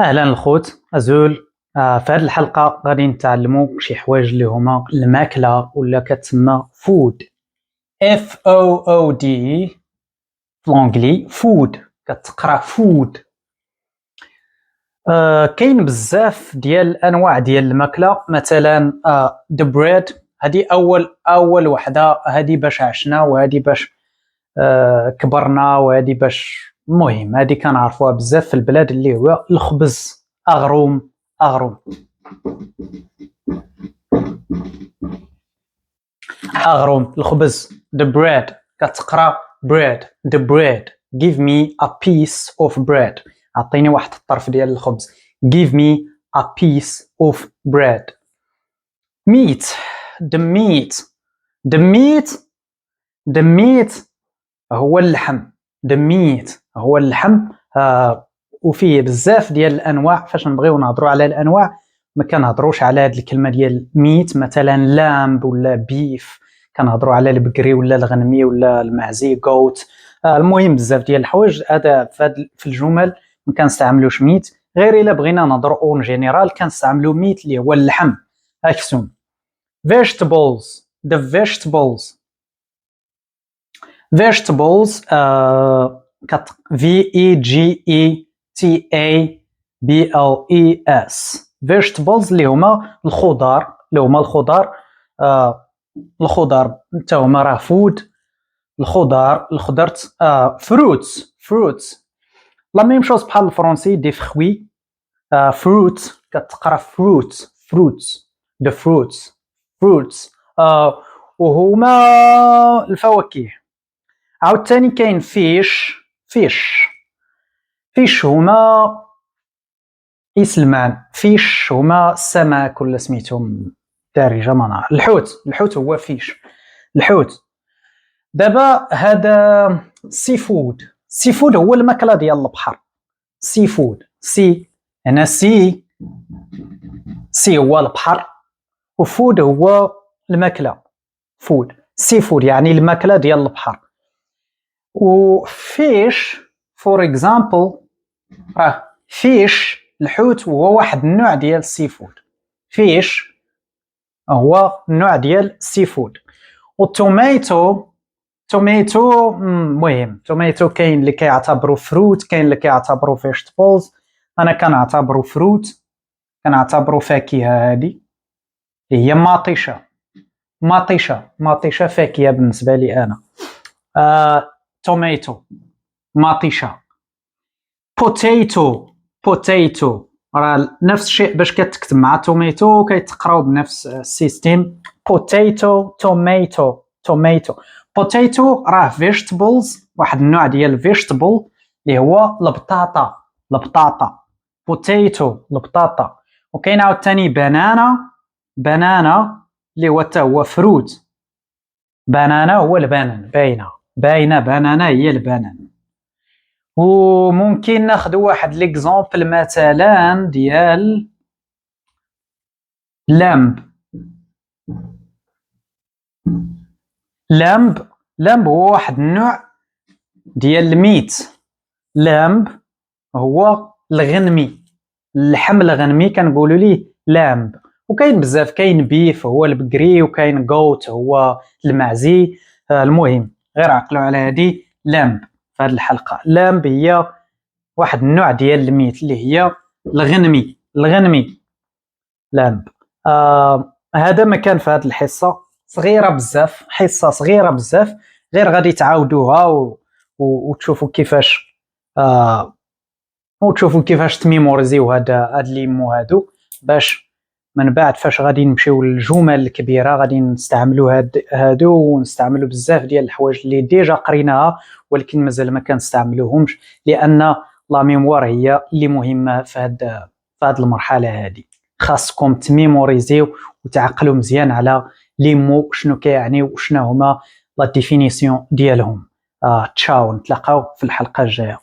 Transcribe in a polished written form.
اهلا الخوت ازول. في هذه الحلقه غادي نتعلموا شي حوايج اللي هما الماكله ولا كتسمى فود. اف او او دي في الانجلي فود، كتقرا فود. كاين بزاف ديال الانواع ديال الماكله، مثلا the bread. هذه اول وحده، هذه باش عشنا وهذه باش كبرنا وهذه باش المهم هذه كنعرفوها بزاف في البلاد، اللي هو الخبز. اغروم اغروم اغروم الخبز. the bread، كتقرا bread. the bread. give me a piece of bread. عطيني واحد الطرف ديال الخبز. give me a piece of bread. meat. the meat. the meat. the meat هو اللحم. the meat هو اللحم. وفيه بزاف ديال الانواع. فاش نبغيو نهضروا على الانواع ما كنهضروش على هذه الكلمه ديال ميت، مثلا لامب ولا بيف، كنهضروا على البقري ولا الغنمي ولا المعزي goat. المهم بزاف ديال الحوايج. هذا في الجمل ما كنستعملوش ميت، غير الا بغينا نهضروا اون جينيرال كنستعملوا ميت اللي هو اللحم. اكسون. vegetables. the vegetables. vegetables vegetables. vegetables اللي هما الخضار، الخضار حتى هما راه فود. الخضر fruits لا ميم شوز بحال الفرنسي دي فخوي. fruit كتقرا fruits the fruits وهما الفواكه. عاوتاني كاين فيش هما إسلمان. فيش هما السمك ولا سميتهم دارجة ما نعرف. الحوت هو فيش. الحوت. دابا هذا سي فود هو الماكلة ديال البحر. سي فود. هنا سي هو البحر وفود هو الماكلة. فود سي فود يعني الماكلة ديال البحر. وفيش فور اكزامبل راه فيش الحوت هو واحد النوع ديال السي فود. فيش هو نوع ديال السي فود. والتوميتو مهم توميتو كاين اللي كيعتبروا فروت، كاين اللي كيعتبروا فيجيتابلز. انا كنعتبروا فروت، كنعتبروا فاكهه. هذه هي ماطيشه فاكهه بالنسبه لي انا. توميتو ماطيشه. بوتيتو راه نفس الشيء باش كتكتب مع توميتو كيتقراو بنفس السيستم. توميتو بوتيتو راه فيجيتابلز، واحد النوع ديال الفيجيتابل اللي هو البطاطا. بوتيتو البطاطا. وكاين عاوتاني بنانا اللي هو حتى هو فروت. بنانا هو البنان. باينه بنانا هي البنان. وممكن ناخذ واحد ليكزامبل مثلا ديال لامب هو واحد النوع ديال الميت. لامب هو الغنمي، اللحم الغنمي كنقولوا ليه لامب. وكاين بزاف، كاين بيف هو البقري، وكاين غوت هو المعزي. المهم غير عقلوا على هذه لامب في هذه الحلقه. لامب هي واحد النوع ديال الميت اللي هي الغنمي لامب. هذا ما كان في هذه الحصه حصه صغيره بزاف، غير غادي تعاودوها وتشوفوا كيفاش تميموريزيو هاد لي مو هادو، باش من بعد فاش غادي نمشيو للجمل الكبيره غادي نستعملوا هادو ونستعملوا بزاف ديال الحوايج اللي ديجا قريناها ولكن مازال ما كنستعملوهمش، لان لا ميموار هي اللي مهمه في هاد المرحله هذه. خاصكم تميموريزيو وتعقلوا مزيان على لي مو شنو كيعني وشنو هما لا ديفينيسيون ديالهم. تشاو، نتلاقاو في الحلقه الجايه.